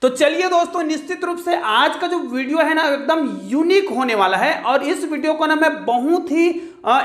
तो चलिए दोस्तों, निश्चित रूप से आज का जो वीडियो है ना एकदम यूनिक होने वाला है। और इस वीडियो को ना मैं बहुत ही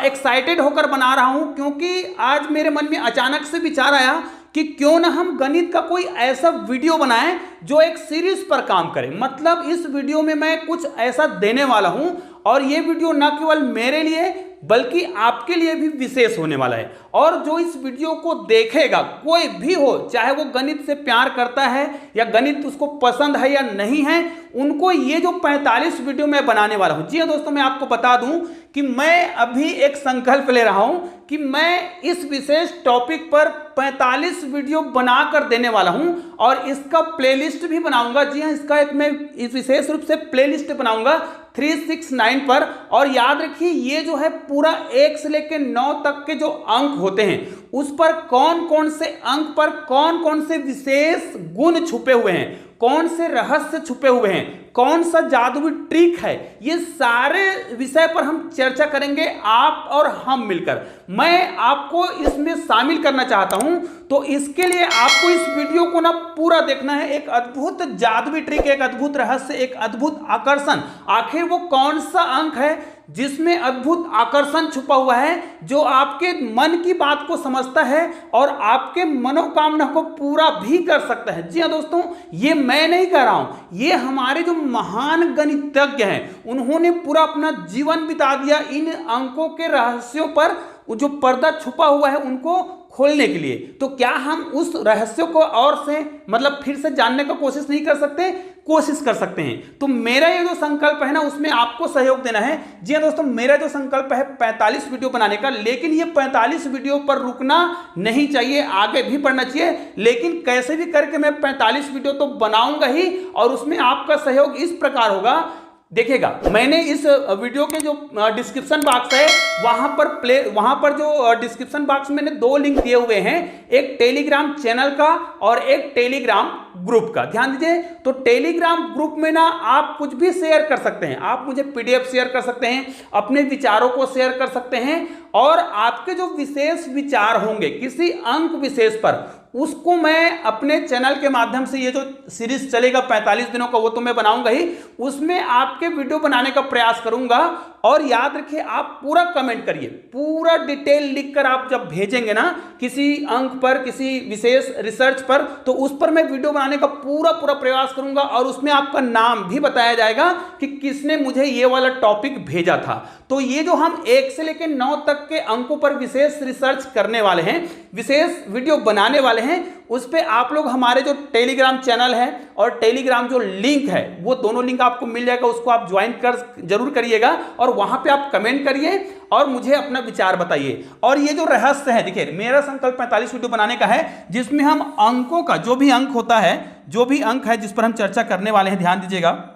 एक्साइटेड होकर बना रहा हूं, क्योंकि आज मेरे मन में अचानक से विचार आया कि क्यों ना हम गणित का कोई ऐसा वीडियो बनाएं जो एक सीरीज पर काम करे। मतलब इस वीडियो में मैं कुछ ऐसा देने वाला हूं और ये वीडियो न केवल मेरे लिए बल्कि आपके लिए भी विशेष होने वाला है। और जो इस वीडियो को देखेगा, कोई भी हो, चाहे वो गणित से प्यार करता है या गणित उसको पसंद है या नहीं है, उनको ये जो 45 वीडियो मैं बनाने वाला हूं। जी हाँ दोस्तों, मैं आपको बता दूं कि मैं अभी एक संकल्प ले रहा हूं कि मैं इस विशेष टॉपिक पर 45 वीडियो बनाकर देने वाला हूं और इसका प्लेलिस्ट भी बनाऊंगा। जी हाँ, इसका एक मैं इस विशेष रूप से प्लेलिस्ट बनाऊंगा 369 पर। और याद रखिए, ये जो है पूरा 1 से लेकर 9 तक के जो अंक होते हैं उस पर कौन कौन से अंक पर कौन कौन से विशेष गुण छुपे हुए हैं, कौन से रहस्य छुपे हुए हैं, कौन सा जादुई ट्रिक है, ये सारे विषय पर हम चर्चा करेंगे, आप और हम मिलकर। मैं आपको इसमें शामिल करना चाहता हूं, तो इसके लिए आपको इस वीडियो को ना पूरा देखना है। एक अद्भुत जादुई ट्रिक, एक अद्भुत रहस्य, एक अद्भुत आकर्षण, आखिर वो कौन सा अंक है जिसमें अद्भुत आकर्षण छुपा हुआ है, जो आपके मन की बात को समझता है और आपके मनोकामना को पूरा भी कर सकता है। जी हाँ दोस्तों, ये मैं नहीं कह रहा हूं, ये हमारे जो महान गणितज्ञ हैं उन्होंने पूरा अपना जीवन बिता दिया इन अंकों के रहस्यों पर, जो पर्दा छुपा हुआ है उनको खोलने के लिए। तो क्या हम उस रहस्य को और से मतलब फिर से जानने का कोशिश नहीं कर सकते? कोशिश कर सकते हैं। तो मेरा ये जो संकल्प है ना, उसमें आपको सहयोग देना है। जी हाँ दोस्तों, मेरा जो संकल्प है 45 वीडियो बनाने का, लेकिन ये 45 वीडियो पर रुकना नहीं चाहिए, आगे भी बढ़ना चाहिए। लेकिन कैसे भी करके मैं 45 वीडियो तो बनाऊंगा ही, और उसमें आपका सहयोग इस प्रकार होगा। देखिएगा, मैंने इस वीडियो के जो डिस्क्रिप्शन बॉक्स है वहां पर जो डिस्क्रिप्शन बॉक्स में मैंने 2 लिंक दिए हुए हैं, एक टेलीग्राम चैनल का और एक टेलीग्राम ग्रुप का। ध्यान दीजिए, तो टेलीग्राम ग्रुप में ना आप कुछ भी शेयर कर सकते हैं, आप मुझे पीडीएफ शेयर कर सकते हैं, अपने विचारों को शेयर कर सकते हैं, और आपके जो विशेष विचार होंगे किसी अंक विशेष पर, उसको मैं अपने चैनल के माध्यम से, ये जो सीरीज चलेगा 45 दिनों का, वो तो मैं बनाऊंगा ही, उसमें आपके वीडियो बनाने का प्रयास करूंगा। और याद रखिए, आप पूरा कमेंट करिए, पूरा डिटेल लिखकर आप जब भेजेंगे ना किसी अंक पर, किसी विशेष रिसर्च पर, तो उस पर मैं वीडियो बनाने का पूरा प्रयास करूंगा और उसमें आपका नाम भी बताया जाएगा कि किसने मुझे ये वाला टॉपिक भेजा था। तो ये जो हम 1 से लेकर 9 तक के अंकों पर विशेष रिसर्च करने वाले हैं, विशेष वीडियो बनाने वाले हैं, उस पे आप लोग हमारे जो टेलीग्राम चैनल है और टेलीग्राम जो लिंक है, वो दोनों लिंक आपको मिल जाएगा, उसको आप ज्वाइन जरूर करिएगा और वहां पे आप कमेंट करिए और मुझे अपना विचार बताइए। और ये जो रहस्य है, देखिए मेरा संकल्प 45 वीडियो बनाने का है, जिसमें हम अंकों का, जो भी अंक होता है, जो भी अंक है जिस पर हम चर्चा करने वाले हैं, ध्यान दीजिएगा,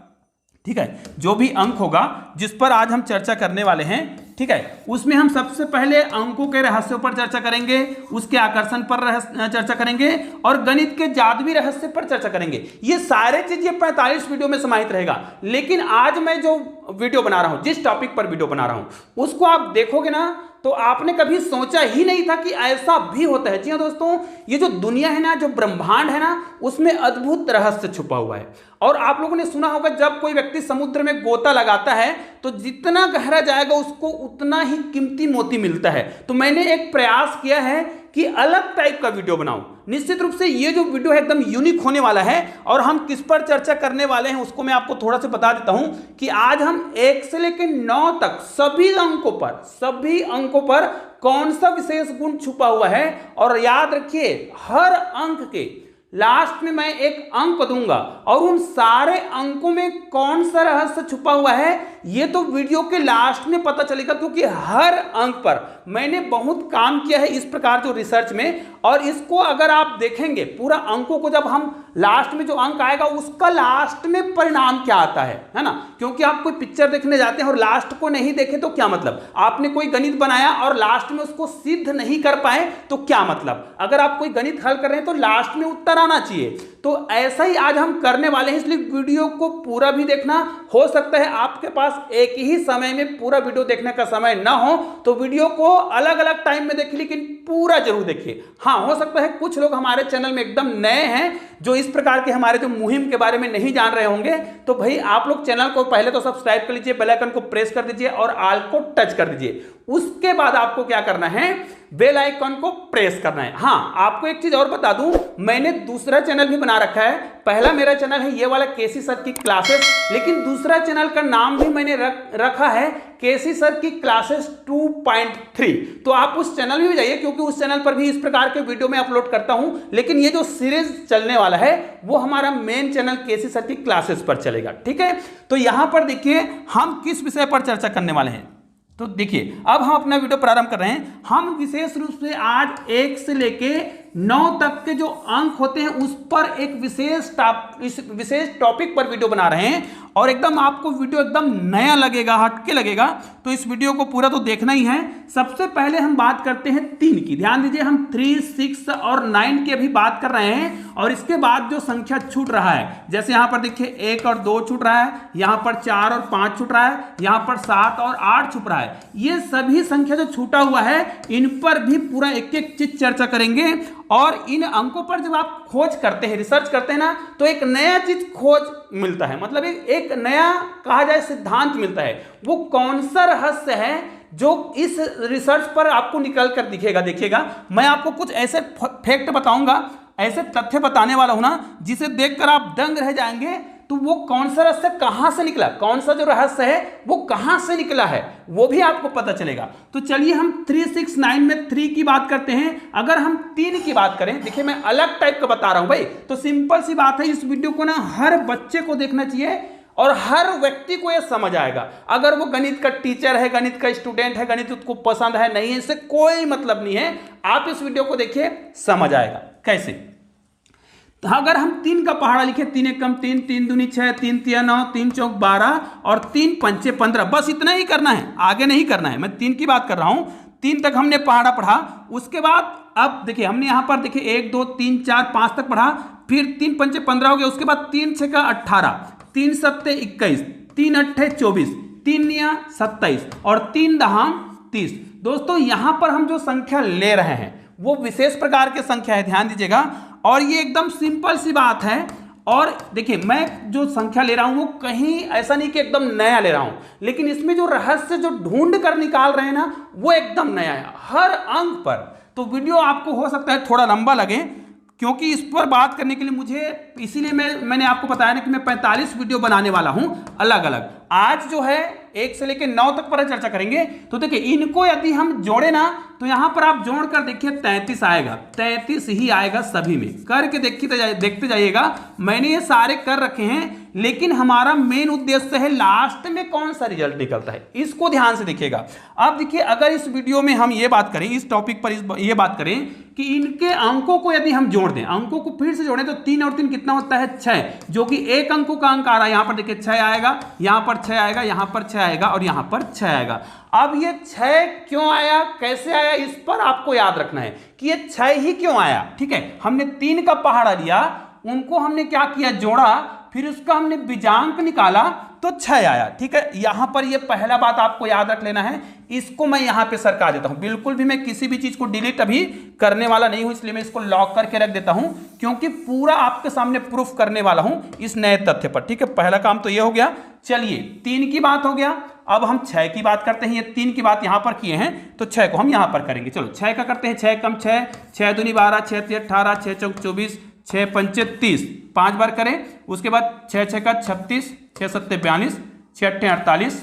ठीक है, जो भी अंक होगा जिस पर आज हम चर्चा करने वाले हैं, ठीक है, उसमें हम सबसे पहले अंकों के रहस्यों पर चर्चा करेंगे, उसके आकर्षण पर चर्चा करेंगे और गणित के जादुई रहस्य पर चर्चा करेंगे। ये सारे चीज ये 45 वीडियो में समाहित रहेगा। लेकिन आज मैं जो वीडियो बना रहा हूं, जिस टॉपिक पर वीडियो बना रहा हूं, उसको आप देखोगे ना तो आपने कभी सोचा ही नहीं था कि ऐसा भी होता है। जी हाँ दोस्तों, ये जो दुनिया है ना, जो ब्रह्मांड है ना, उसमें अद्भुत रहस्य छुपा हुआ है। और आप लोगों ने सुना होगा, जब कोई व्यक्ति समुद्र में गोता लगाता है तो जितना गहरा जाएगा उसको उतना ही कीमती मोती मिलता है। तो मैंने एक प्रयास किया है कि अलग टाइप का वीडियो बनाऊं। निश्चित रूप से ये जो वीडियो है एकदम यूनिक होने वाला है, और हम किस पर चर्चा करने वाले हैं उसको मैं आपको थोड़ा सा बता देता हूं कि आज हम 1 से लेकर 9 तक सभी अंकों पर कौन सा विशेष गुण छुपा हुआ है। और याद रखिए, हर अंक के लास्ट में मैं एक अंक दूंगा और उन सारे अंकों में कौन सा रहस्य छुपा हुआ है ये तो वीडियो के लास्ट में पता चलेगा, क्योंकि हर अंक पर मैंने बहुत काम किया है इस प्रकार जो रिसर्च में। और इसको अगर आप देखेंगे पूरा अंकों को, जब हम लास्ट में जो अंक आएगा उसका लास्ट में परिणाम क्या आता है ना, क्योंकि आप कोई पिक्चर देखने जाते हैं और लास्ट को नहीं देखे तो क्या मतलब, आपने कोई गणित बनाया और लास्ट में उसको सिद्ध नहीं कर पाए तो क्या मतलब। अगर आप कोई गणित हल कर रहे हैं तो लास्ट में उत्तर आना चाहिए। तो ऐसा ही आज हम करने वाले हैं, इसलिए वीडियो को पूरा भी देखना। हो सकता है आपके पास एक ही समय में पूरा वीडियो देखने का समय ना हो, तो वीडियो को अलग अलग टाइम में देखिए, लेकिन पूरा जरूर देखिए। हाँ, हो सकता है कुछ लोग हमारे चैनल में एकदम नए हैं जो इस प्रकार के हमारे जो मुहिम के बारे में नहीं जान रहे होंगे, तो भाई आप लोग चैनल को पहले तो सब्सक्राइब कर लीजिए, बेल आइकन को प्रेस कर दीजिए और ऑल को टच कर दीजिए। उसके बाद आपको क्या करना है, बेल आइकन को प्रेस करना है। हाँ, आपको एक चीज और बता दूं, मैंने दूसरा चैनल भी बना रखा है। पहला मेरा चैनल है ये वाला केसी सर की क्लासेस, लेकिन दूसरा चैनल का नाम भी मैंने रखा है केसी सर की क्लासेस 2.3। तो आप उस चैनल में भी जाइए, क्योंकि उस चैनल पर भी इस प्रकार के वीडियो मैं अपलोड करता हूं। लेकिन ये जो सीरीज चलने वाला है वो हमारा मेन चैनल केसी सर की क्लासेस पर चलेगा, ठीक है। तो यहां पर देखिए हम किस विषय पर चर्चा करने वाले हैं। तो देखिए अब हम अपना वीडियो प्रारंभ कर रहे हैं। हम विशेष रूप से आज 1 से लेके 9 तक के जो अंक होते हैं उस पर एक विशेष टॉपिक पर वीडियो बना रहे हैं, और एकदम आपको वीडियो एकदम नया लगेगा, हटके लगेगा। तो इस वीडियो को पूरा तो देखना ही है। सबसे पहले हम बात करते हैं 3 की। ध्यान दीजिए, हम 3, 6 और 9 की अभी बात कर रहे हैं, और इसके बाद जो संख्या छूट रहा है, जैसे यहां पर देखिए 1 और 2 छूट रहा है, यहां पर 4 और 5 छूट रहा है, यहां पर 7 और 8 छूट रहा है। ये सभी संख्या जो छूटा हुआ है, इन पर भी पूरा एक एक चीज चर्चा करेंगे। और इन अंकों पर जब आप खोज करते हैं, रिसर्च करते हैं ना, तो एक नया चीज खोज मिलता है, मतलब एक नया कहा जाए सिद्धांत मिलता है। वो कौन सा रहस्य है जो इस रिसर्च पर आपको निकल कर दिखेगा। देखिएगा, मैं आपको कुछ ऐसे फैक्ट बताऊंगा, ऐसे तथ्य बताने वाला हूं ना, जिसे देखकर आप दंग रह जाएंगे। तो वो कौन सा रहस्य कहां से निकला, कौन सा जो रहस्य है वो कहां से निकला है, वो भी आपको पता चलेगा। तो चलिए हम 3, 6, 9 में 3 की बात करते हैं। अगर हम 3 की बात करें, देखिए मैं अलग टाइप का बता रहा हूं भाई, तो सिंपल सी बात है, इस वीडियो को ना हर बच्चे को देखना चाहिए और हर व्यक्ति को यह समझ आएगा। अगर वो गणित का टीचर है, गणित का स्टूडेंट है, गणित उसको पसंद है नहीं है, इससे कोई मतलब नहीं है। आप इस वीडियो को देखिए, समझ आएगा कैसे। अगर हम 3 का पहाड़ा लिखे, 3 एक कम 3, 3 दूनी 6, 3 तिया 9, 3 चौक 12 और 3 पंचे 15, बस इतना ही करना है, आगे नहीं करना है। मैं 3 की बात कर रहा हूं। 3 तक हमने पहाड़ा पढ़ा, उसके बाद अब देखिए हमने यहां पर देखिए 1, 2, 3, 4, 5 तक पढ़ा, फिर 3 पंचे 15 हो गया, उसके बाद 3 6 का 18, 3 सत्ते 21, 3 अट्ठे 24, 3 निया 27 और 3 दहाम 30। दोस्तों यहां पर हम जो संख्या ले रहे हैं वो विशेष प्रकार की संख्या है, ध्यान दीजिएगा। और ये एकदम सिंपल सी बात है। और देखिए मैं जो संख्या ले रहा हूं वो कहीं ऐसा नहीं कि एकदम नया ले रहा हूं, लेकिन इसमें जो रहस्य जो ढूंढ कर निकाल रहे हैं ना, वो एकदम नया है हर अंक पर। तो वीडियो आपको हो सकता है थोड़ा लंबा लगे, क्योंकि इस पर बात करने के लिए मुझे, इसीलिए मैंने आपको बताया ना कि मैं 45 वीडियो बनाने वाला हूं अलग अलग। आज जो है 1 से लेकर 9 तक पर चर्चा करेंगे। तो देखिए इनको यदि हम जोड़े ना, तो यहां पर आप जोड़ कर देखिए 33 आएगा, 33 ही आएगा सभी में। करके देखते जाइएगा, मैंने ये सारे कर रखे हैं, लेकिन हमारा मेन उद्देश्य है लास्ट में कौन सा रिजल्ट निकलता है, इसको ध्यान से देखिएगा। अब देखिए अगर इस वीडियो में हम ये बात करें, इस टॉपिक पर ये बात करें कि इनके अंकों को यदि हम जोड़ दें, अंकों को फिर से जोड़ें, तो 3 और 3 कितना होता है 6, जो कि एक अंकों का अंक आ रहा है। यहां पर देखिए 6 आएगा, यहां पर 6 आएगा, यहां पर 6 आएगा और यहां पर 6 आएगा। अब ये 6 क्यों आया, कैसे आया, इस पर आपको याद रखना है कि ये 6 ही क्यों आया। ठीक है, हमने 3 का पहाड़ा लिया, उनको हमने क्या किया, जोड़ा, फिर उसका हमने बीजांक निकाला तो 6 आया। ठीक है, यहां पर ये पहला बात आपको याद रख लेना है। इसको मैं यहां पे सरका देता हूं, बिल्कुल भी मैं किसी भी चीज को डिलीट अभी करने वाला नहीं हूं, इसलिए मैं इसको लॉक करके रख देता हूं, क्योंकि पूरा आपके सामने प्रूफ करने वाला हूं इस नए तथ्य पर। ठीक है, पहला काम तो ये हो गया। चलिए 3 की बात हो गया, अब हम 6 की बात करते हैं। ये 3 की बात यहां पर किए हैं, तो 6 को हम यहां पर करेंगे। चलो 6 का करते हैं। 6 कम 6, 6 दूनी 12, 6 तिया 18, 6 चौक 24, 6 पंचे 30, 5 बार करें। उसके बाद 6 6 का 36, 6 सत्ते 42, 6 अट्ठे 48,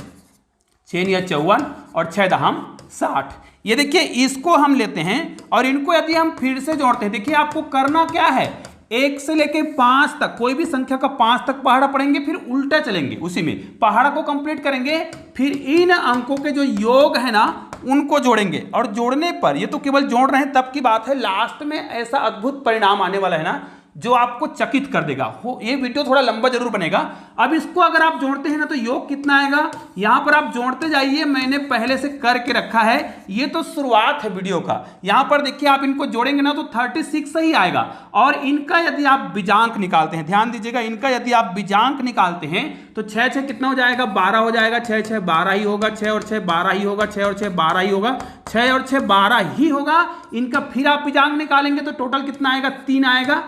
6 निया 54 और 6 दहाम 60। ये देखिए इसको हम लेते हैं और इनको यदि हम फिर से जोड़ते हैं, देखिए आपको करना क्या है, 1 से लेके 5 तक कोई भी संख्या का 5 तक पहाड़ा पढ़ेंगे, फिर उल्टा चलेंगे, उसी में पहाड़ा को कंप्लीट करेंगे, फिर इन अंकों के जो योग है ना उनको जोड़ेंगे। और जोड़ने पर, ये तो केवल जोड़ रहे हैं तब की बात है, लास्ट में ऐसा अद्भुत परिणाम आने वाला है ना जो आपको चकित कर देगा। ये वीडियो थोड़ा लंबा जरूर बनेगा। अब इसको अगर आप जोड़ते हैं ना तो योग कितना आएगा, यहां पर आप जोड़ते जाइए, मैंने पहले से करके रखा है, ये तो शुरुआत है वीडियो का। यहां पर देखिए आप इनको जोड़ेंगे ना तो 36 ही आएगा। और इनका यदि आप बीजांक निकालते हैं, ध्यान दीजिएगा, इनका यदि आप बीजांक निकालते हैं तो 6 6 कितना हो जाएगा, 12 हो जाएगा। 6 6 12 ही होगा, 6 और 6 12 ही होगा, 6 और 6 12 ही होगा, 6 और 6 12 ही होगा। इनका फिर आप बीजांक निकालेंगे तो टोटल कितना आएगा, 3 आएगा,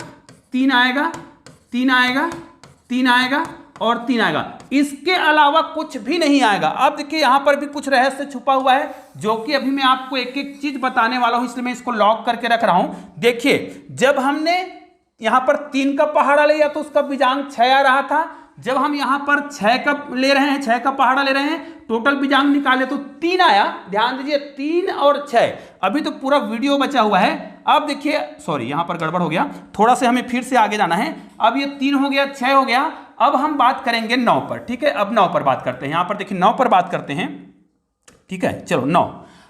3 आएगा, 3 आएगा, 3 आएगा और 3 आएगा। इसके अलावा कुछ भी नहीं आएगा। अब देखिए यहां पर भी कुछ रहस्य छुपा हुआ है जो कि अभी मैं आपको एक एक चीज बताने वाला हूं, इसलिए मैं इसको लॉक करके रख रहा हूं। देखिए जब हमने यहां पर 3 का पहाड़ा लिया तो उसका बीजांक 6 आ रहा था। जब हम यहां पर 6 का ले रहे हैं, 6 का पहाड़ा ले रहे हैं, टोटल बीजांक निकाले तो 3 आया। ध्यान दीजिए 3 और 6, अभी तो पूरा वीडियो बचा हुआ है। अब देखिए, सॉरी यहां पर गड़बड़ हो गया, थोड़ा सा हमें फिर से आगे जाना है। अब ये 3 हो गया, 6 हो गया, अब हम बात करेंगे 9 पर। ठीक है, अब 9 पर बात करते हैं। यहां पर देखिए 9 पर बात करते हैं। ठीक है, चलो 9।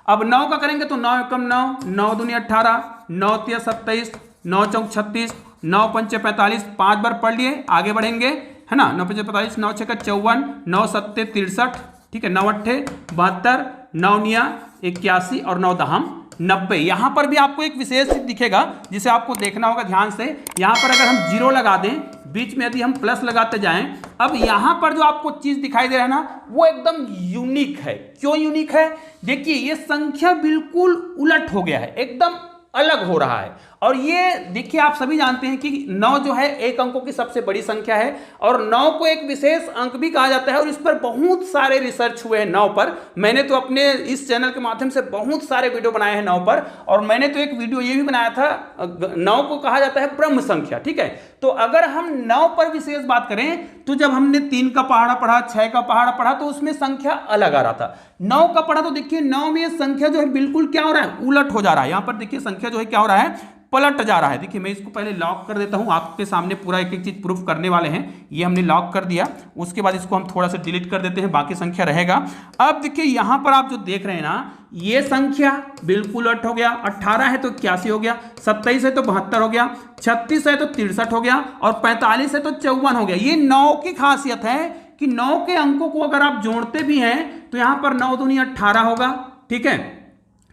अब 9 का करेंगे तो 9 एकम 9, 9 दूनी 18, 9 तिया 27, 9 चौक 36, 9 पंचे 45, 5 बार पढ़ लिए, आगे बढ़ेंगे, है ना। 9 पंचे 45, 9 छक्का 54, 9 सत्ते 63, ठीक है, 9 अट्ठे 72, 9 निया 81 और 9 दहम 90। यहां पर भी आपको एक विशेष चीज दिखेगा जिसे आपको देखना होगा ध्यान से। यहां पर अगर हम 0 लगा दें, बीच में यदि हम प्लस लगाते जाएं, अब यहां पर जो आपको चीज दिखाई दे रहा है ना वो एकदम यूनिक है। क्यों यूनिक है, देखिए ये संख्या बिल्कुल उलट हो गया है, एकदम अलग हो रहा है। और ये देखिए आप सभी जानते हैं कि 9 जो है एक अंकों की सबसे बड़ी संख्या है और 9 को एक विशेष अंक भी कहा जाता है। और इस पर बहुत सारे रिसर्च हुए हैं 9 पर। मैंने तो अपने इस चैनल के माध्यम से बहुत सारे वीडियो बनाए हैं 9 पर। और मैंने तो एक वीडियो ये भी बनाया था, 9 को कहा जाता है ब्रह्म संख्या। ठीक है, तो अगर हम 9 पर विशेष बात करें तो जब हमने 3 का पहाड़ा पढ़ा, 6 का पहाड़ा पढ़ा तो उसमें संख्या अलग आ रहा था। 9 का पढ़ा तो देखिए 9 में संख्या जो है बिल्कुल क्या हो रहा है, उलट हो जा रहा है। यहां पर देखिए संख्या जो है क्या हो रहा है, पलट जा रहा है। देखिए मैं इसको पहले लॉक कर देता हूं, आपके सामने पूरा एक एक चीज प्रूफ करने वाले हैं। ये हमने लॉक कर दिया, उसके बाद इसको हम थोड़ा सा डिलीट कर देते हैं, बाकी संख्या रहेगा। अब देखिए यहां पर आप जो देख रहे हैं ना, ये संख्या बिल्कुल उलट हो गया। 18 है तो 81 हो गया, 27 है तो 72 हो गया, 36 है तो 63 हो गया और 45 है तो 54 हो गया। ये 9 की खासियत है कि 9 के अंकों को अगर आप जोड़ते भी हैं तो यहां पर 9 दूनी 18 होगा। ठीक है,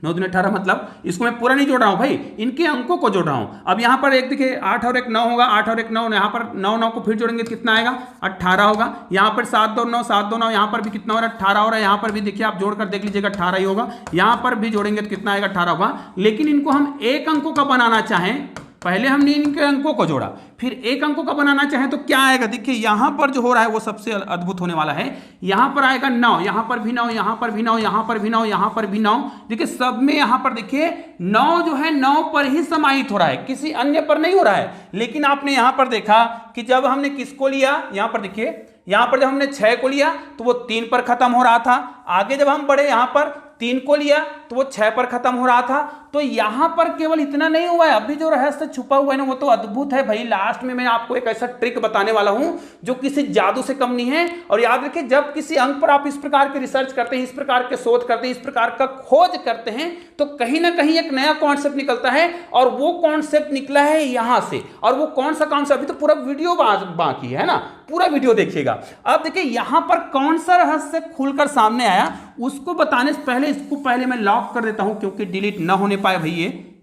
9 दूनी 18 मतलब इसको मैं पूरा नहीं जोड़ रहा हूं भाई, इनके अंकों को जोड़ रहा हूं। अब यहां पर एक देखिए 8 और 1 9 होगा, 8 और 1 9, यहां पर 9 9 को फिर जोड़ेंगे तो कितना आएगा, 18 होगा। यहां पर 7 2 9, 7 2 9, यहां पर भी कितना हो रहा है, 18 हो रहा है। यहां पर भी देखिए आप जोड़कर देख लीजिएगा 18 ही होगा। यहां पर भी जोड़ेंगे तो कितना आएगा, 18 होगा। लेकिन इनको हम एक अंकों का बनाना चाहें, पहले हमने इनके अंकों को जोड़ा, फिर एक अंकों का बनाना चाहें तो क्या आएगा, देखिए यहां पर जो हो रहा है वो सबसे अद्भुत होने वाला है। यहां पर आएगा 9, यहां पर भी 9, यहां पर भी 9, यहां पर भी 9, यहां पर भी 9। देखिए सब में यहां पर देखिए 9 जो है 9 पर ही समाहित हो रहा है, किसी अन्य पर नहीं हो रहा है। लेकिन आपने यहां पर देखा कि जब हमने किसको लिया, यहां पर देखिए, यहां पर जब हमने 6 को लिया तो वो 3 पर खत्म हो रहा था। आगे जब हम बढ़े यहां पर 3 को लिया तो वो 6 पर खत्म हो रहा था। तो यहां पर केवल इतना नहीं हुआ है, अभी जो रहस्य छुपा हुआ है ना वो तो अद्भुत है भाई। लास्ट में मैं आपको एक ऐसा ट्रिक बताने वाला हूं जो किसी जादू से कम नहीं है। और याद रखिए जब किसी अंक पर आप इस प्रकार के रिसर्च करते हैं, इस प्रकार के शोध करते हैं, इस प्रकार का खोज करते हैं तो कहीं ना कहीं एक नया कॉन्सेप्ट निकलता है। और वो कॉन्सेप्ट निकला है यहां से। और वो कौन सा कॉन्सेप्ट, अभी तो पूरा वीडियो बाकी है ना, पूरा वीडियो देखिएगा। अब देखिए यहां पर कौन सा रहस्य खुलकर सामने आया उसको बताने से पहले इसको पहले मैं लॉक कर देता हूं क्योंकि डिलीट ना होने पाए भाई।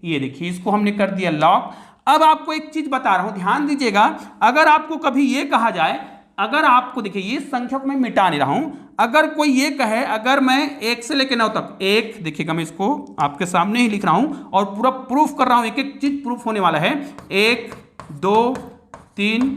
ये देखिए इसको हमने कर दिया लॉक। अब आपको एक चीज बता रहा हूं, ध्यान दीजिएगा। अगर आपको कभी ये कहा जाए, अगर आपको देखिए ये संख्या को मैं मिटा नहीं रहा हूं, अगर कोई ये कहे, अगर मैं 1 से लेकर 9 तक, 1 देखिएगा मैं इसको आपके सामने ही लिख रहा हूं और पूरा प्रूफ कर रहा हूं, एक एक चीज प्रूफ होने वाला है। 1 2 3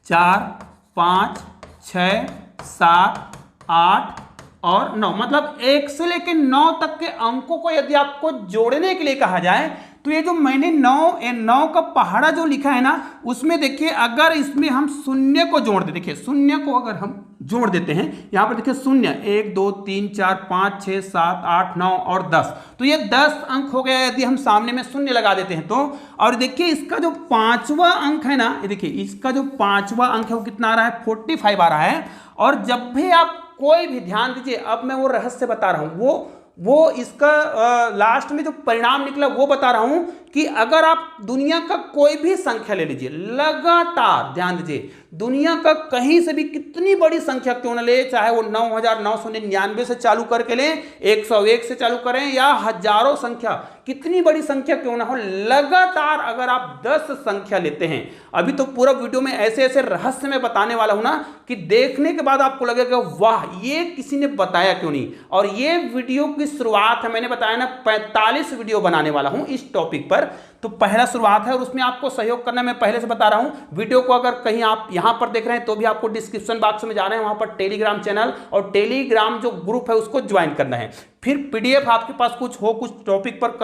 4 5 6 7 8 और 9, मतलब 1 से लेकर 9 तक के अंकों को यदि आपको जोड़ने के लिए कहा जाए तो ये जो मैंने 9 का पहाड़ा जो लिखा है ना उसमें देखिए अगर इसमें हम शून्य को जोड़ दे, देखिए शून्य को अगर हम जोड़ देते हैं, यहां पर देखिए शून्य 1 2 3 4 5 6 7 8 9 और 10, तो ये 10 अंक हो गया यदि हम सामने में शून्य लगा देते हैं तो। और देखिए इसका जो 5वां अंक है ना, ये देखिए इसका जो 5वां अंक है वो कितना आ रहा है, 45 आ रहा है। और जब भी आप कोई भी, ध्यान दीजिए अब मैं वो रहस्य बता रहा हूं, वो इसका लास्ट में जो परिणाम निकला वो बता रहा हूं कि अगर आप दुनिया का कोई भी संख्या ले लीजिए, लगातार ध्यान दीजिए, दुनिया का कहीं से भी कितनी बड़ी संख्या क्यों न ले, चाहे वो 9999 से चालू करके लें, 101 से चालू करें, या हजारों संख्या, कितनी बड़ी संख्या क्यों ना हो, लगातार अगर आप 10 संख्या लेते हैं, अभी तो पूरा वीडियो में ऐसे ऐसे रहस्य में बताने वाला हूं ना कि देखने के बाद आपको लगेगा वाह ये किसी ने बताया क्यों नहीं। और ये वीडियो की शुरुआत है, मैंने बताया ना 45 वीडियो बनाने वाला हूं इस टॉपिक पर, तो पहला शुरुआत है और उसमें आपको सहयोग करना मैं पहले से बता रहा हूं। वीडियो को अगर कहीं आप यहां पर देख रहे हैं तो भी आपको डिस्क्रिप्शन बॉक्स में जाना है, वहां पर टेलीग्राम चैनल और टेलीग्राम जो ग्रुप है उसको ज्वाइन करना है। फिर पीडीएफ आपके पास कुछ हो, कुछ टॉपिक पर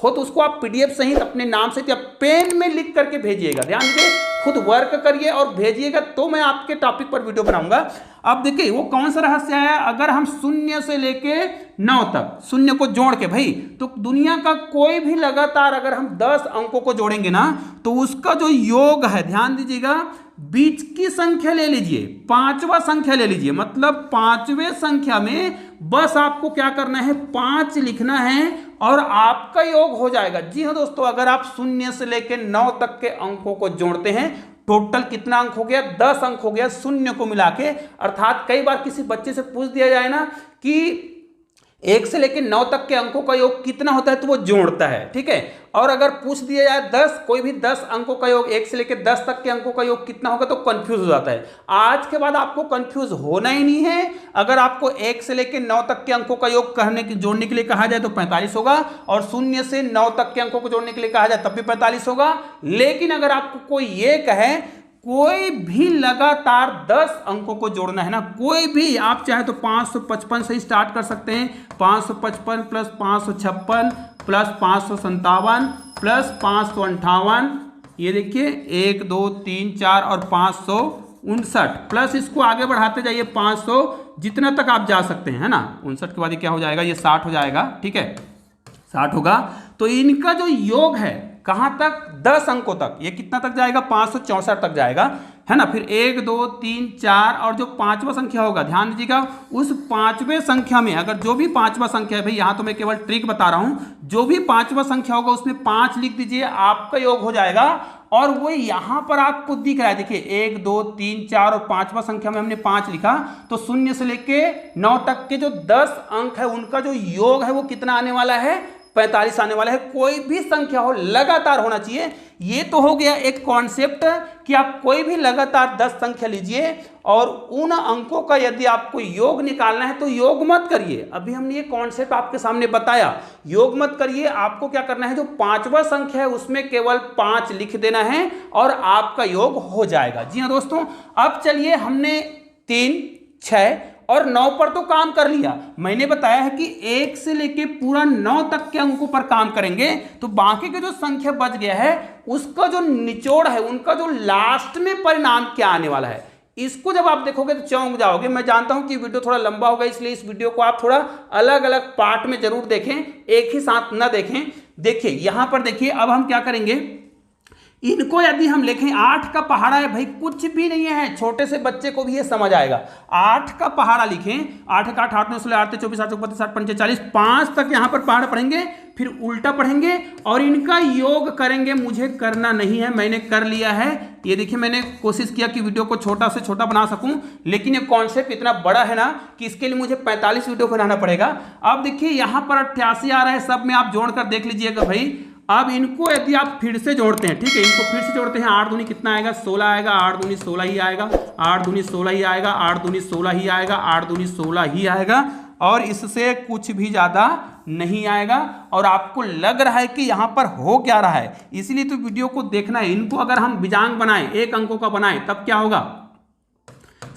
हो तो उसको आप पीडीएफ सहित अपने नाम से या पेन में लिख करके भेजिएगा। ध्यान दीजिए, खुद वर्क करिए और भेजिएगा तो मैं आपके टॉपिक पर वीडियो बनाऊंगा। अब देखिए वो कौन सा रहस्य है, अगर हम 0 से लेके 9 तक, शून्य को जोड़ के भाई, तो दुनिया का कोई भी लगातार अगर हम 10 अंकों को जोड़ेंगे ना तो उसका जो योग है, ध्यान दीजिएगा, बीच की संख्या ले लीजिए, 5वां संख्या ले लीजिए, मतलब 5वें संख्या में बस आपको क्या करना है, 5 लिखना है और आपका योग हो जाएगा। जी हाँ दोस्तों, अगर आप 0 से लेकर 9 तक के अंकों को जोड़ते हैं, टोटल कितना अंक हो गया, 10 अंक हो गया शून्य को मिला के। अर्थात कई बार किसी बच्चे से पूछ दिया जाए ना कि 1 से लेकर 9 तक के अंकों का योग कितना होता है तो वो जोड़ता है, ठीक है। और अगर पूछ दिया जाए 10, कोई भी 10 अंकों का योग, 1 से लेकर 10 तक के अंकों का योग कितना होगा तो कंफ्यूज हो जाता है। आज के बाद आपको कंफ्यूज होना ही नहीं है। अगर आपको 1 से लेकर 9 तक के अंकों का योग जोड़ने के लिए कहा जाए तो 45 होगा, और 0 से 9 तक के अंकों को जोड़ने के लिए कहा जाए तब भी 45 होगा। लेकिन अगर आपको कोई ये कहे कोई भी लगातार 10 अंकों को जोड़ना है ना, कोई भी, आप चाहे तो 555 से स्टार्ट कर सकते हैं, 555 प्लस 556 प्लस 557 प्लस 558, ये देखिए 1 2 3 4 और 559 प्लस इसको आगे बढ़ाते जाइए 500, जितना तक आप जा सकते हैं, है ना। 59 के बाद ये क्या हो जाएगा, ये 60 हो जाएगा, ठीक है, 60 होगा। तो इनका जो योग है कहां तक, 10 अंकों तक, ये कितना तक जाएगा, 564 तक जाएगा, है ना। फिर 1 2 3 4 और जो 5वां संख्या होगा, ध्यान दीजिएगा, उस 5वें संख्या में अगर जो भी 5वां संख्या है, भाई यहां तो मैं केवल ट्रिक बता रहा हूं, जो भी 5वां संख्या होगा उसमें 5 लिख दीजिए, आपका योग हो जाएगा। और वो यहां पर आपको दिख रहा है, देखिए 1 2 3 4 और 5वां संख्या में हमने 5 लिखा, तो 0 से लेके 9 तक के जो 10 अंक है उनका जो योग है वो कितना आने वाला है, 45 आने वाला है। कोई भी संख्या हो लगातार होना चाहिए। ये तो हो गया एक कॉन्सेप्ट कि आप कोई भी लगातार 10 संख्या लीजिए और उन अंकों का यदि आपको योग निकालना है तो योग मत करिए। अभी हमने ये कॉन्सेप्ट आपके सामने बताया, योग मत करिए। आपको क्या करना है, जो 5वां संख्या है उसमें केवल 5 लिख देना है और आपका योग हो जाएगा। जी हाँ दोस्तों, अब चलिए, हमने 3, 6 और 9 पर तो काम कर लिया। मैंने बताया है कि 1 से लेके पूरा 9 तक के अंकों पर काम करेंगे, तो बाकी के जो संख्या बच गया है उसका जो निचोड़ है, उनका जो लास्ट में परिणाम क्या आने वाला है, इसको जब आप देखोगे तो चौंक जाओगे। मैं जानता हूं कि वीडियो थोड़ा लंबा होगा, इसलिए इस वीडियो को आप थोड़ा अलग अलग पार्ट में जरूर देखें, एक ही साथ ना देखें। देखिए यहां पर देखिए, अब हम क्या करेंगे, इनको यदि हम लिखें, 8 का पहाड़ा है, भाई कुछ भी नहीं है, छोटे से बच्चे को भी ये समझ आएगा। 8 का पहाड़ा लिखें, 8 का 8 8 9 16 8 24 8 32 8 5 40, 5 तक यहाँ पर पहाड़ पढ़ेंगे, फिर उल्टा पढ़ेंगे और इनका योग करेंगे। मुझे करना नहीं है, मैंने कर लिया है। ये देखिए, मैंने कोशिश किया कि वीडियो को छोटा से छोटा बना सकूं, लेकिन ये कॉन्सेप्ट इतना बड़ा है ना कि इसके लिए मुझे 45 वीडियो बनाना पड़ेगा। अब देखिए यहाँ पर 88 आ रहा है, सब में आप जोड़कर देख लीजिएगा भाई। अब इनको यदि आप फिर से जोड़ते हैं, ठीक है, इनको फिर से जोड़ते हैं, 8 दूनी कितना आएगा, 16 आएगा, 8 दूनी 16 ही आएगा, 8 दूनी 16 ही आएगा, 8 दूनी 16 ही आएगा, 8 दूनी 16 ही आएगा, और इससे कुछ भी ज्यादा नहीं आएगा। और आपको लग रहा है कि यहां पर हो क्या रहा है, इसलिए तो वीडियो को देखना है। इनको अगर हम बीजांग बनाएं, 1 अंकों का बनाएं, तब क्या होगा,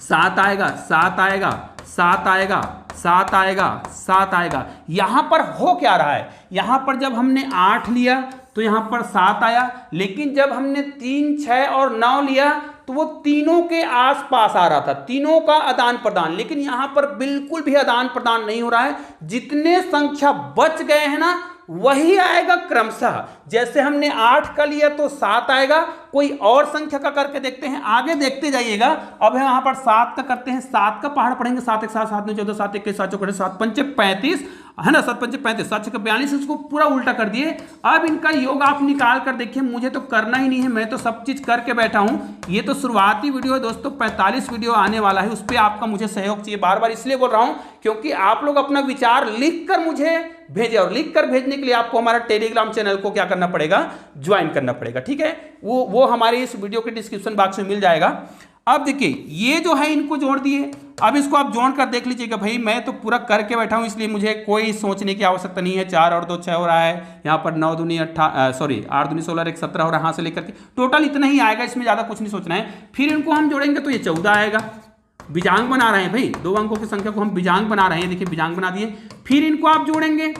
7 आएगा, 7 आएगा, 7 आएगा, 7 आएगा, 7 आएगा। यहां पर हो क्या रहा है, यहां पर जब हमने 8 लिया तो यहां पर 7 आया, लेकिन जब हमने 3, 6 और 9 लिया तो वो तीनों के आसपास आ रहा था, तीनों का आदान प्रदान। लेकिन यहां पर बिल्कुल भी आदान प्रदान नहीं हो रहा है। जितने संख्या बच गए हैं ना वही आएगा क्रमशः। जैसे हमने 8 का लिया तो 7 आएगा। कोई और संख्या का करके देखते हैं, आगे देखते जाइएगा। अब यहां पर 7 का करते हैं, 7 का पहाड़ पढ़ेंगे, 7 1 7 7 9 14 7 21 7 4 7 5 35, है ना, 7 5 35, 7 6 42, इसको पूरा उल्टा कर दिए। अब इनका योग आप निकाल कर देखिए, मुझे तो करना ही नहीं है, मैं तो सब चीज करके बैठा हूं। ये तो शुरुआती वीडियो है दोस्तों, 45 वीडियो आने वाला है, उस पर आपका मुझे सहयोग चाहिए। बार बार इसलिए बोल रहा हूं क्योंकि आप लोग अपना विचार लिख कर मुझे भेजे, और लिख कर भेजने के लिए आपको हमारा टेलीग्राम चैनल को क्या करना पड़ेगा, ज्वाइन करना पड़ेगा, ठीक है। वो हमारे इस वीडियो के डिस्क्रिप्शन बॉक्स में मिल जाएगा। अब देखिए ये जो है इनको जोड़ दिए, अब इसको आप जोड़ कर देख लीजिएगा। भाई मैं तो पूरा करके बैठा हूं, इसलिए मुझे कोई सोचने की आवश्यकता नहीं है। 4 और 2 6 हो रहा है, यहाँ पर 9 दूनी 8 दूनी 16 1 17 हो रहा है, यहाँ से लेकर के टोटल इतना ही आएगा, इसमें ज़्यादा कुछ नहीं सोचना है। फिर इनको हम जोड़ेंगे तो ये 14 आएगा। बीजांग बना रहे हैं भाई, 2 अंकों की संख्या को हम बीजांग बना रहे हैं, देखिए बीजांग बना दिए। फिर इनको आप जोड़ेंगे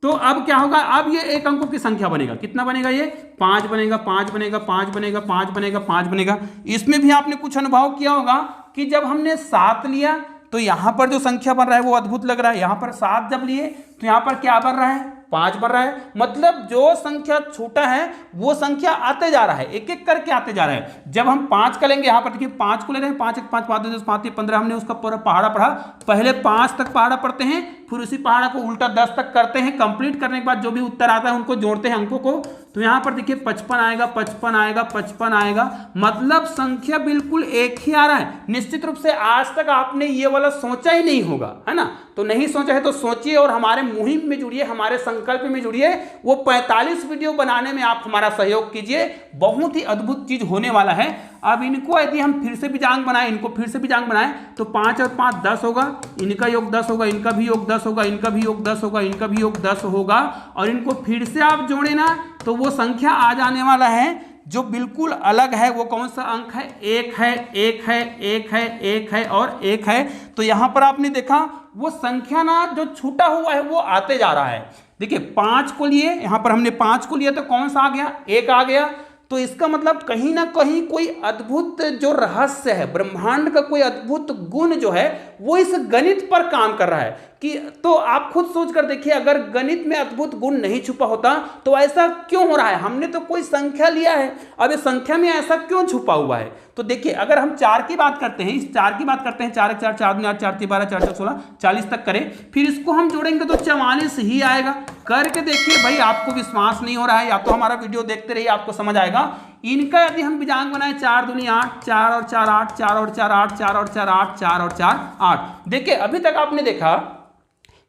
तो अब क्या होगा, अब ये 1 अंकों की संख्या बनेगा। कितना बनेगा ये, 5 बनेगा, 5 बनेगा, 5 बनेगा, 5 बनेगा, 5 बनेगा। इसमें भी आपने कुछ अनुभव किया होगा कि जब हमने 7 लिया तो यहां पर जो संख्या बन रहा है वो अद्भुत लग रहा है। यहां पर 7 जब लिए तो यहां पर क्या बन रहा है, 5 बन रहा है। मतलब जो संख्या छोटा है वो संख्या आते जा रहा है, एक एक करके आते जा रहा है। जब हम 5 का लेंगे, यहाँ पर देखिए 5 को ले रहे हैं, 5 1 5 5 2 10 5 3 15, हमने उसका पूरा पहाड़ा पढ़ा। पहले 5 तक पहाड़ा पढ़ते हैं, फिर उसी पहाड़ा को उल्टा 10 तक करते हैं। कंप्लीट करने के बाद जो भी उत्तर आता है उनको जोड़ते हैं अंकों को। तो यहाँ पर देखिए 55 आएगा, 55 आएगा, 55 आएगा। मतलब संख्या बिल्कुल एक ही आ रहा है। निश्चित रूप से आज तक आपने ये वाला सोचा ही नहीं होगा, है ना। तो नहीं सोचा है तो सोचिए और हमारे मुहिम में जुड़िए, हमारे संकल्प में जुड़िए। वो 45 वीडियो बनाने में आप हमारा सहयोग कीजिए, बहुत ही अद्भुत चीज होने वाला है। अब इनको यदि हम फिर से बीजांग बनाएं, इनको फिर से बीजांग बनाएं तो 5 और 5 10 होगा, इनका योग 10 होगा, इनका भी योग 10 होगा, इनका भी योग 10 होगा, इनका भी योग 10 होगा। और इनको फिर से आप जोड़े ना तो वो संख्या आ जाने वाला है जो बिल्कुल अलग है। वो कौन सा अंक है, 1 है, 1 है, 1 है, 1 है और 1 है। तो यहां पर आपने देखा वो संख्या ना जो छूटा हुआ है वो आते जा रहा है। देखिए 5 को लिए, यहां पर हमने 5 को लिया तो कौन सा आ गया, 1 आ गया। तो इसका मतलब कहीं ना कहीं कोई अद्भुत जो रहस्य है, ब्रह्मांड का कोई अद्भुत गुण जो है वो इस गणित पर काम कर रहा है। कि तो आप खुद सोच कर देखिए, अगर गणित में अद्भुत गुण नहीं छुपा होता तो ऐसा क्यों हो रहा है। हमने तो कोई संख्या लिया है, अब इस संख्या में ऐसा क्यों छुपा हुआ है। तो देखिए अगर हम 4 की बात करते हैं, इस 4 की बात करते हैं, 4 1 4 4 2 8 4 3 12 4 4 16 40 तक करें, फिर इसको हम जोड़ेंगे तो 44 ही आएगा। करके देखिए भाई, आपको विश्वास नहीं हो रहा है या तो हमारा वीडियो देखते रहिए, आपको समझ आएगा। इनका यदि हम बीजांग बनाए 4 दूनी 8, 4 और 4 8, 4 और 4 8, 4 और 4 8, 4 और 4 8। देखिए अभी तक आपने देखा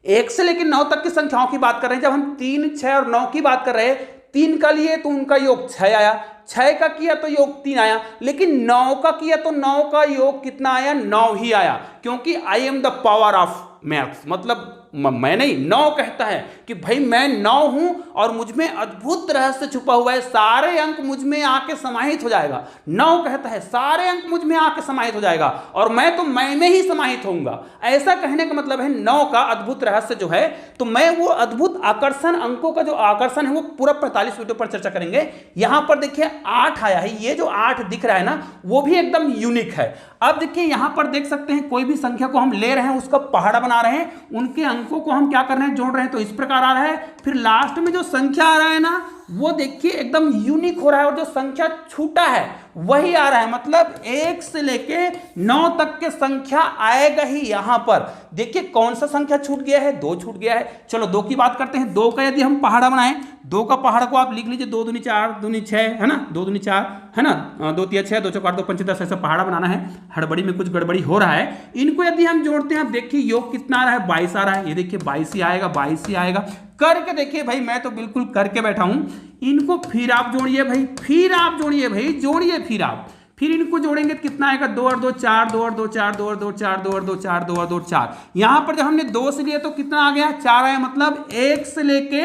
1 से लेकर 9 तक की संख्याओं की बात कर रहे हैं। जब हम 3 6 और 9 की बात कर रहे हैं, 3 का लिए तो उनका योग 6 आया, 6 का किया तो योग 3 आया, लेकिन 9 का किया तो 9 का योग कितना आया, 9 ही आया। क्योंकि I am the power of maths, मतलब मैं नहीं, 9 कहता है कि भाई मैं 9 हूं और मुझ में अद्भुत रहस्य छुपा हुआ है, सारे अंक मुझ में आके समाहित हो जाएगा। 9 कहता है सारे अंक मुझ में आके समाहित हो जाएगा और मैं तो मैं में ही समाहित होऊंगा। ऐसा कहने का मतलब है 9 का अद्भुत रहस्य जो है, तो मैं वो अद्भुत आकर्षण, अंकों का जो आकर्षण है वो पूरा 45 वीडियो पर चर्चा करेंगे। यहां पर देखिए 8 आया है, ये जो 8 दिख रहा है ना वो भी एकदम यूनिक है। अब देखिए यहां पर देख सकते हैं, कोई भी संख्या को हम ले रहे हैं, उसका पहाड़ा बना रहे हैं, उनके अंकों को हम क्या कर रहे हैं, जोड़ रहे हैं, तो इस प्रकार आ रहा है। फिर लास्ट में जो संख्या आ रहा है ना वो देखिए एकदम यूनिक हो रहा है, और जो संख्या छूटा है वही आ रहा है। मतलब 1 से लेके 9 तक के संख्या आएगा ही। यहां पर देखिए कौन सा संख्या छूट गया है, 2 छूट गया है। चलो 2 की बात करते हैं। 2 का यदि हम पहाड़ा बनाएं, 2 का पहाड़ा को आप लिख लीजिए, 2 दूनी 4 दूनी 6 है ना, 2 दूनी 4 है ना, 2 3 6 2 4 8 2 5 10, ऐसा पहाड़ा बनाना है। हड़बड़ी में कुछ गड़बड़ी हो रहा है। इनको यदि हम जोड़ते हैं, आप देखिए योग कितना आ रहा है, 22 आ रहा है। ये देखिए 22 ही आएगा, 22 ही आएगा। करके देखिए भाई, मैं तो बिल्कुल करके बैठा हूं। इनको फिर आप जोड़िए भाई, फिर आप जोड़िए भाई, जोड़िए फिर इनको जोड़ेंगे तो कितना आएगा, 2 और 2 4, 2 और 2 4, 2 और 2 4, 2 और 2 4, 2 और 2 4। यहां पर जब हमने 2 से लिया तो कितना आ गया, 4 आया। मतलब 1 से लेके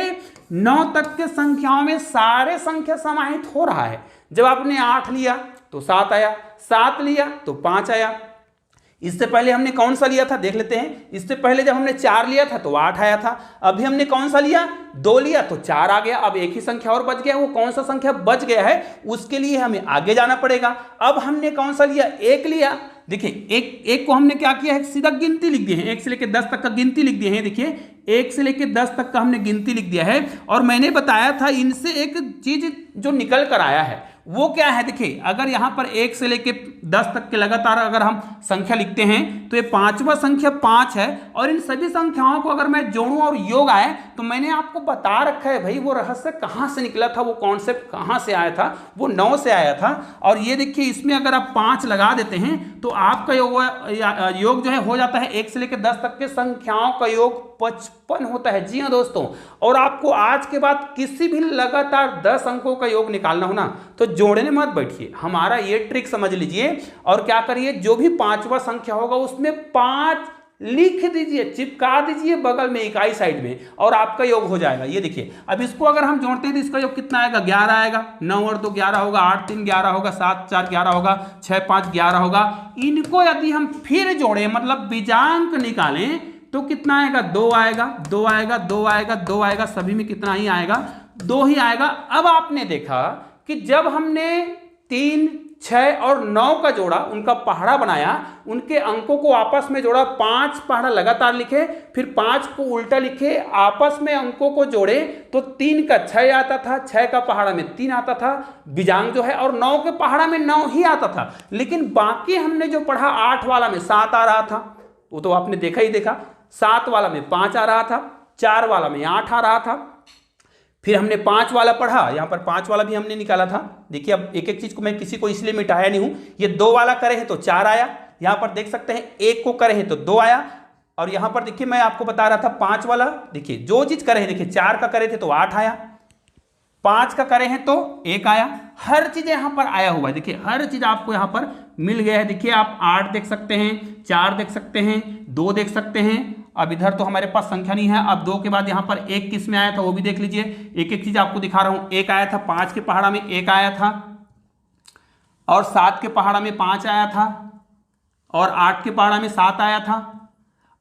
9 तक के संख्याओं में सारे संख्या समाहित हो रहा है। जब आपने 8 लिया तो 7 आया, 7 लिया तो 5 आया। इससे पहले हमने कौन सा लिया था देख लेते हैं। इससे पहले जब हमने 4 लिया था तो 8 आया था। अभी हमने कौन सा लिया, 2 लिया तो 4 आ गया। अब एक ही संख्या और बच गया, वो कौन सा संख्या बच गया है उसके लिए हमें आगे जाना पड़ेगा। अब हमने कौन सा लिया, 1 लिया। देखिए एक को हमने क्या किया है, सीधा गिनती लिख दी है। 1 से लेकर 10 तक का गिनती लिख दिए हैं। देखिए 1 से लेकर 10 तक का हमने गिनती लिख दिया है। और मैंने बताया था इनसे एक चीज जो निकल कर आया है वो क्या है, देखिए अगर यहाँ पर 1 से लेके 10 तक के लगातार अगर हम संख्या लिखते हैं तो ये पांचवा संख्या 5 है, और इन सभी संख्याओं को अगर मैं जोड़ूं और योग आए तो मैंने आपको बता रखा है भाई वो रहस्य कहाँ से निकला था, वो कॉन्सेप्ट कहाँ से आया था, वो 9 से आया था। और ये देखिए इसमें अगर आप 5 लगा देते हैं तो आपका योग जो है हो जाता है 1 से लेकर 10 तक के संख्याओं का योग 55 होता है। जी हाँ दोस्तों, और आपको आज के बाद किसी भी लगातार 10 अंकों का योग निकालना हो ना तो जोड़ने मत बैठिए, हमारा ये ट्रिक समझ लीजिए और क्या करिए, जो भी पांचवा संख्या होगा उसमें 5 लिख दीजिए, चिपका दीजिए बगल में इकाई साइड में, और आपका योग हो जाएगा। ये देखिए अब इसको अगर हम जोड़ते हैं तो इसका योग कितना आएगा, 11 आएगा, 9 और 2 11 होगा, 8 3 11 होगा, 7 4 11 होगा, 6 5 11 होगा। इनको यदि हम फिर जोड़ें मतलब बीजांक निकालें तो कितना आएगा, 2 आएगा, 2 आएगा, 2 आएगा, 2 आएगा, सभी में कितना ही आएगा, 2 ही आएगा। अब आपने देखा कि जब हमने 3 6 और 9 का जोड़ा, उनका पहाड़ा बनाया, उनके अंकों को आपस में जोड़ा, 5 पहाड़ा लगातार लिखे, फिर 5 को उल्टा लिखे, आपस में अंकों को जोड़े तो 3 का 6 आता था, 6 का पहाड़ा में 3 आता था बीजांग जो है, और 9 के पहाड़ा में 9 ही आता था। लेकिन बाकी हमने जो पढ़ा 8 वाला में 7 आ रहा था, वो तो आपने देखा ही देखा, 7 वाला में 5 आ रहा था, 4 वाला में 8 आ रहा था, फिर हमने 5 वाला पढ़ा, यहाँ पर 5 वाला भी हमने निकाला था। देखिए अब एक एक चीज को मैं किसी को इसलिए मिटाया नहीं हूं, ये 2 वाला करे हैं तो 4 आया, यहाँ पर देख सकते हैं 1 को करे हैं तो 2 आया, और यहाँ पर देखिए मैं आपको बता रहा था 5 वाला, देखिए जो चीज करे हैं, देखिए 4 का करे थे तो 8 आया, 5 का करे हैं तो 1 आया, हर चीज यहाँ पर आया हुआ है। देखिए हर चीज आपको यहाँ पर मिल गया है। देखिए आप 8 देख सकते हैं, 4 देख सकते हैं, 2 देख सकते हैं, अब इधर तो हमारे पास संख्या नहीं है। अब 2 के बाद यहाँ पर 1 किस में आया था वो भी देख लीजिए, एक एक चीज आपको दिखा रहा हूं। 1 आया था 5 के पहाड़ा में 1 आया था, और 7 के पहाड़ा में 5 आया था, और 8 के पहाड़ा में 7 आया था।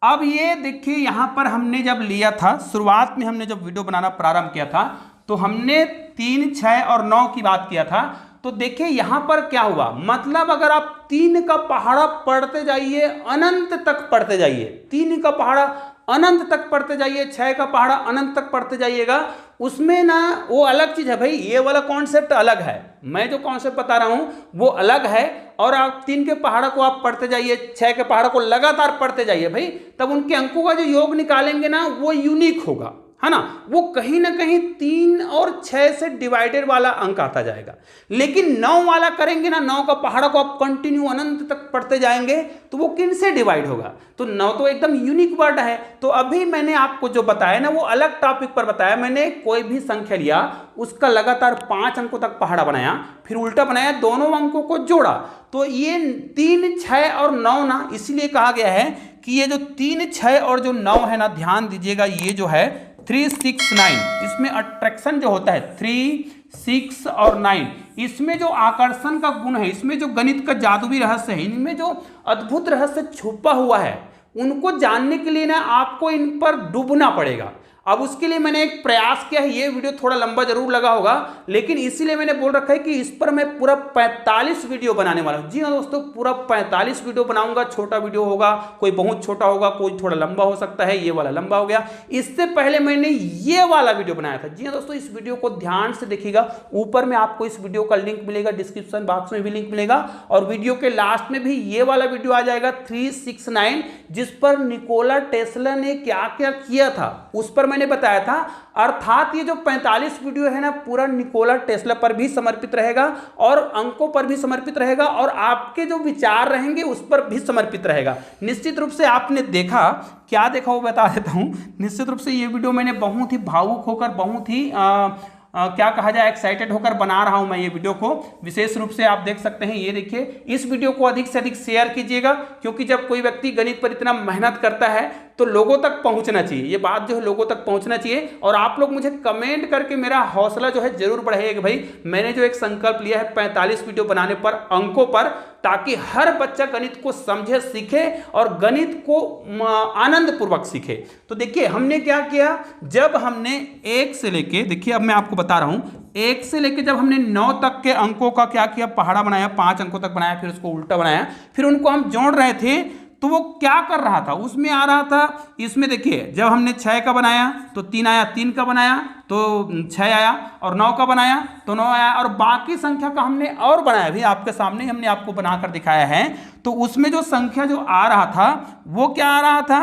अब ये देखिए यहाँ पर हमने जब लिया था, शुरुआत में हमने जब वीडियो बनाना प्रारंभ किया था तो हमने 3 6 और 9 की बात किया था। तो देखिए यहां पर क्या हुआ, मतलब अगर आप 3 का पहाड़ा पढ़ते जाइए, अनंत तक पढ़ते जाइए, 3 का पहाड़ा अनंत तक पढ़ते जाइए, 6 का पहाड़ा अनंत तक पढ़ते जाइएगा, उसमें ना वो अलग चीज है भाई, ये वाला कॉन्सेप्ट अलग है, मैं जो कॉन्सेप्ट बता रहा हूं वो अलग है। और आप 3 के पहाड़ा को आप पढ़ते जाइए, 6 के पहाड़ा को लगातार पढ़ते जाइए भाई, तब उनके अंकों का जो योग निकालेंगे ना वो यूनिक होगा, है ना, वो कहीं ना कहीं 3 और 6 से डिवाइडेड वाला अंक आता जाएगा। लेकिन 9 वाला करेंगे ना, 9 का पहाड़ा को आप कंटिन्यू अनंत तक पढ़ते जाएंगे तो वो किन से डिवाइड होगा, तो 9 तो एकदम यूनिक वर्ड है। तो अभी मैंने आपको जो बताया ना वो अलग टॉपिक पर बताया, मैंने कोई भी संख्या लिया उसका लगातार 5 अंकों तक पहाड़ा बनाया, फिर उल्टा बनाया, दोनों अंकों को जोड़ा। तो ये 3 6 और 9 ना इसलिए कहा गया है कि ये जो 3 6 और जो 9 है ना, ध्यान दीजिएगा, ये जो है 3 6 9, इसमें अट्रैक्शन जो होता है 3 6 और 9, इसमें जो आकर्षण का गुण है, इसमें जो गणित का जादुई रहस्य है, इनमें जो अद्भुत रहस्य छुपा हुआ है, उनको जानने के लिए ना आपको इन पर डूबना पड़ेगा। अब उसके लिए मैंने एक प्रयास किया है, ये वीडियो थोड़ा लंबा जरूर लगा होगा, लेकिन इसीलिए मैंने बोल रखा है कि इस पर मैं पूरा 45 वीडियो बनाने वाला हूं। जी हाँ दोस्तों, पूरा 45 वीडियो बनाऊंगा, छोटा वीडियो होगा, कोई बहुत छोटा होगा, कोई थोड़ा लंबा हो सकता है, ये वाला लंबा हो गया। इससे पहले मैंने ये वाला वीडियो बनाया था। जी हाँ दोस्तों, इस वीडियो को ध्यान से देखिएगा, ऊपर में आपको इस वीडियो का लिंक मिलेगा, डिस्क्रिप्शन बॉक्स में भी लिंक मिलेगा, और वीडियो के लास्ट में भी ये वाला वीडियो आ जाएगा 369, जिस पर निकोला टेस्ला ने क्या क्या किया था उस पर मैंने बताया था। अर्थात ये जो 45 वीडियो है ना, पूरा निकोला टेस्ला पर भी समर्पित रहेगा, और अंकों पर भी समर्पित रहेगा, और आपके जो विचार रहेंगे उस पर भी समर्पित रहेगा। निश्चित रूप से आपने देखा, क्या देखा वो बता देता हूं। निश्चित रूप से ये वीडियो मैंने बहुत ही भावुक होकर, बहुत ही क्या कहा जाए, एक्साइटेड होकर बना रहा हूं मैं ये वीडियो को। विशेष रूप से आप देख सकते हैं, ये देखिए, इस वीडियो को अधिक से अधिक शेयर कीजिएगा, क्योंकि जब कोई व्यक्ति गणित पर इतना मेहनत करता है तो लोगों तक पहुंचना चाहिए, ये बात जो है लोगों तक पहुंचना चाहिए। और आप लोग मुझे कमेंट करके मेरा हौसला जो है जरूर बढ़ाइए कि भाई मैंने जो एक संकल्प लिया है 45 वीडियो बनाने पर, अंकों पर, ताकि हर बच्चा गणित को समझे, सीखे और गणित को आनंद पूर्वक सीखे। तो देखिए हमने क्या किया, जब हमने 1 से लेके, देखिए अब मैं आपको बता रहा हूं, 1 से लेके जब हमने 9 तक के अंकों का क्या किया, पहाड़ा बनाया, 5 अंकों तक बनाया, फिर उसको उल्टा बनाया, फिर उनको हम जोड़ रहे थे, तो वो क्या कर रहा था, उसमें आ रहा था, इसमें देखिए जब हमने 6 का बनाया तो 3 आया, 3 का बनाया तो 6 आया, और 9 का बनाया तो 9 आया, और बाकी संख्या का हमने और बनाया भी आपके सामने, हमने आपको बनाकर दिखाया है। तो उसमें जो संख्या जो आ रहा था वो क्या आ रहा था,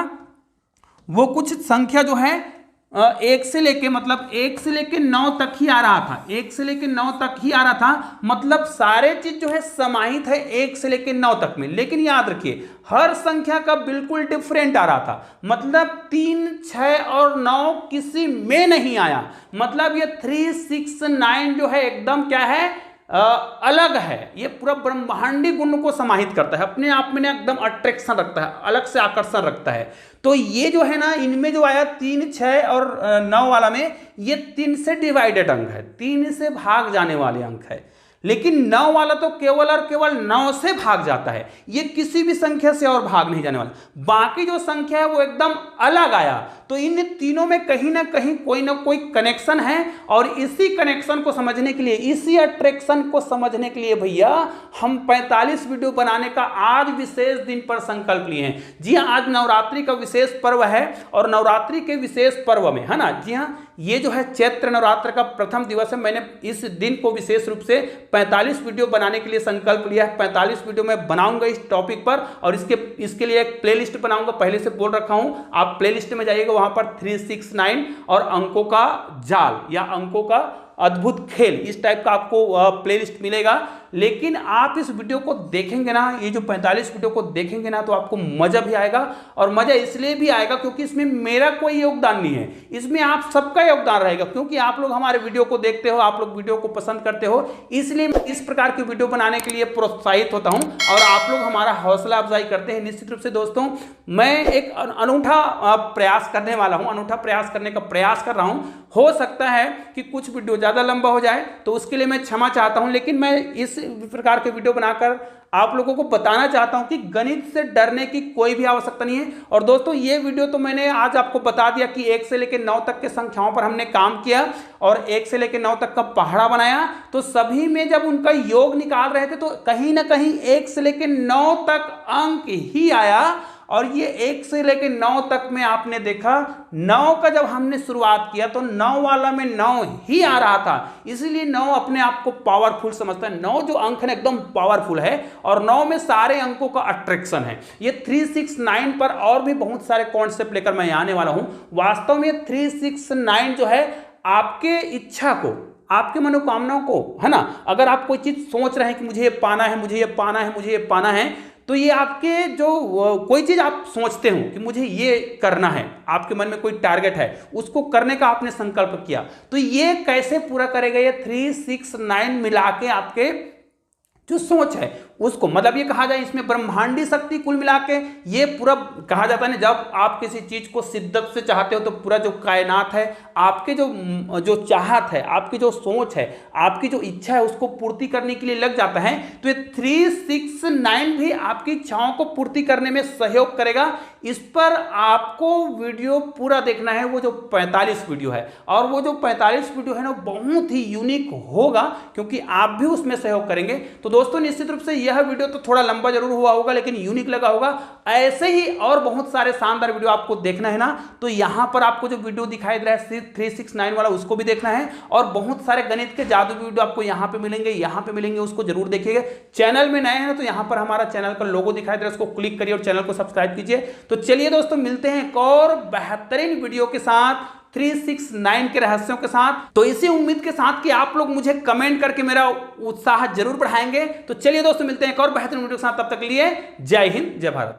वो कुछ संख्या जो है 1 से लेके, मतलब 1 से लेके 9 तक ही आ रहा था, 1 से लेके 9 तक ही आ रहा था, मतलब सारे चीज जो है समाहित है 1 से लेके 9 तक में। लेकिन याद रखिए हर संख्या का बिल्कुल डिफरेंट आ रहा था, मतलब 3, 6 और 9 किसी में नहीं आया, मतलब ये 3, 6, 9 जो है एकदम क्या है, अलग है। ये पूरा ब्रह्मांडी गुण को समाहित करता है, अपने आप में एकदम अट्रैक्शन रखता है, अलग से आकर्षण रखता है। तो ये जो है ना, इनमें जो आया 3, 6 और 9 वाला में, ये 3 से डिवाइडेड अंक है, 3 से भाग जाने वाले अंक है। लेकिन 9 वाला तो केवल और केवल 9 से भाग जाता है, ये किसी भी संख्या से और भाग नहीं जाने वाला। बाकी जो संख्या है वो एकदम अलग आया। तो इन तीनों में कहीं ना कहीं कोई ना कोई कनेक्शन है, और इसी कनेक्शन को समझने के लिए, इसी अट्रैक्शन को समझने के लिए भैया हम 45 वीडियो बनाने का आज विशेष दिन पर संकल्प लिए हैं। जी हाँ, आज नवरात्रि का विशेष पर्व है, और नवरात्रि के विशेष पर्व में है ना, जी हाँ, ये जो है चैत्र नवरात्र का प्रथम दिवस है। मैंने इस दिन को विशेष रूप से 45 वीडियो बनाने के लिए संकल्प लिया है। 45 वीडियो मैं बनाऊंगा इस टॉपिक पर, और इसके लिए एक प्लेलिस्ट बनाऊंगा, पहले से बोल रखा हूं, आप प्लेलिस्ट में जाइएगा, वहां पर 369 और अंकों का जाल या अंकों का अद्भुत खेल, इस टाइप का आपको प्लेलिस्ट मिलेगा। लेकिन आप इस वीडियो को देखेंगे ना, ये जो 45 वीडियो को देखेंगे ना, तो आपको मजा भी आएगा, और मजा इसलिए भी आएगा क्योंकि इसमें मेरा कोई योगदान नहीं है, इसमें आप सबका योगदान रहेगा, क्योंकि आप लोग हमारे वीडियो को देखते हो, आप लोग वीडियो को पसंद करते हो, इसलिए मैं इस प्रकार की वीडियो बनाने के लिए प्रोत्साहित होता हूं, और आप लोग हमारा हौसला अफजाई करते हैं। निश्चित रूप से दोस्तों, मैं एक अनूठा प्रयास करने वाला हूं, अनूठा प्रयास करने का प्रयास कर रहा हूं। हो सकता है कि कुछ वीडियो ज्यादा लंबा हो जाए, तो उसके लिए मैं क्षमा चाहता हूं, लेकिन मैं इस प्रकार के वीडियो बनाकर आप लोगों को बताना चाहता हूं कि गणित से डरने की कोई भी आवश्यकता नहीं है। और दोस्तों, ये वीडियो तो मैंने आज आपको बता दिया कि 1 से लेकर 9 तक के संख्याओं पर हमने काम किया, और 1 से लेकर 9 तक का पहाड़ा बनाया। तो सभी में जब उनका योग निकाल रहे थे, तो कहीं ना कहीं 1 से लेकर 9 तक अंक ही आया, और ये 1 से लेकर 9 तक में आपने देखा 9 का जब हमने शुरुआत किया तो 9 वाला में 9 ही आ रहा था, इसीलिए 9 अपने आप को पावरफुल समझता है। 9 जो अंक है एकदम पावरफुल है, और 9 में सारे अंकों का अट्रैक्शन है। ये 369 पर और भी बहुत सारे कॉन्सेप्ट लेकर मैं आने वाला हूं। वास्तव में 369 जो है आपके इच्छा को, आपके मनोकामनाओं को, है ना, अगर आप कोई चीज सोच रहे हैं कि मुझे ये पाना है, मुझे ये पाना है, मुझे ये पाना है, तो ये आपके जो कोई चीज आप सोचते हो कि मुझे ये करना है, आपके मन में कोई टारगेट है, उसको करने का आपने संकल्प किया, तो ये कैसे पूरा करेगा, ये 369 मिला के आपके जो सोच है उसको, मतलब ये कहा जाए इसमें ब्रह्मांडी शक्ति कुल मिला के ये पूरा कहा जाता है ना, जब आप किसी चीज को शिद्दत से चाहते हो तो पूरा जो कायनात है, आपके जो चाहत है, आपकी जो सोच है, आपकी जो इच्छा है, उसको पूर्ति करने के लिए लग जाता है। तो ये 369 भी आपकी इच्छाओं को पूर्ति करने में सहयोग करेगा। इस पर आपको वीडियो पूरा देखना है, वो जो 45 वीडियो है, और वो जो 45 वीडियो है ना बहुत ही यूनिक होगा, क्योंकि आप भी उसमें सहयोग करेंगे। तो दोस्तों, निश्चित रूप से यह वीडियो तो थोड़ा लंबा जरूर हुआ होगा, लेकिन यूनिक लगा होगा। ऐसे ही और बहुत सारे शानदार वीडियो आपको देखना है ना, तो यहां पर आपको जो वीडियो दिखाई दे रहा है 369 वाला, उसको भी देखना है, और बहुत सारे गणित के जादू वीडियो आपको यहां पे मिलेंगे, उसको जरूर देखिएगा। चैनल में नए हैं तो यहां पर हमारा चैनल का लोगो दिखाई दे रहा है, उसको क्लिक करिए और चैनल को सब्सक्राइब कीजिए। तो चलिए दोस्तों, मिलते हैं एक और बेहतरीन वीडियो के साथ, 369 के रहस्यों के साथ। तो इसी उम्मीद के साथ कि आप लोग मुझे कमेंट करके मेरा उत्साह जरूर बढ़ाएंगे। तो चलिए दोस्तों, मिलते हैं एक और बेहतरीन वीडियो के साथ, तब तक के लिए जय हिंद, जय भारत।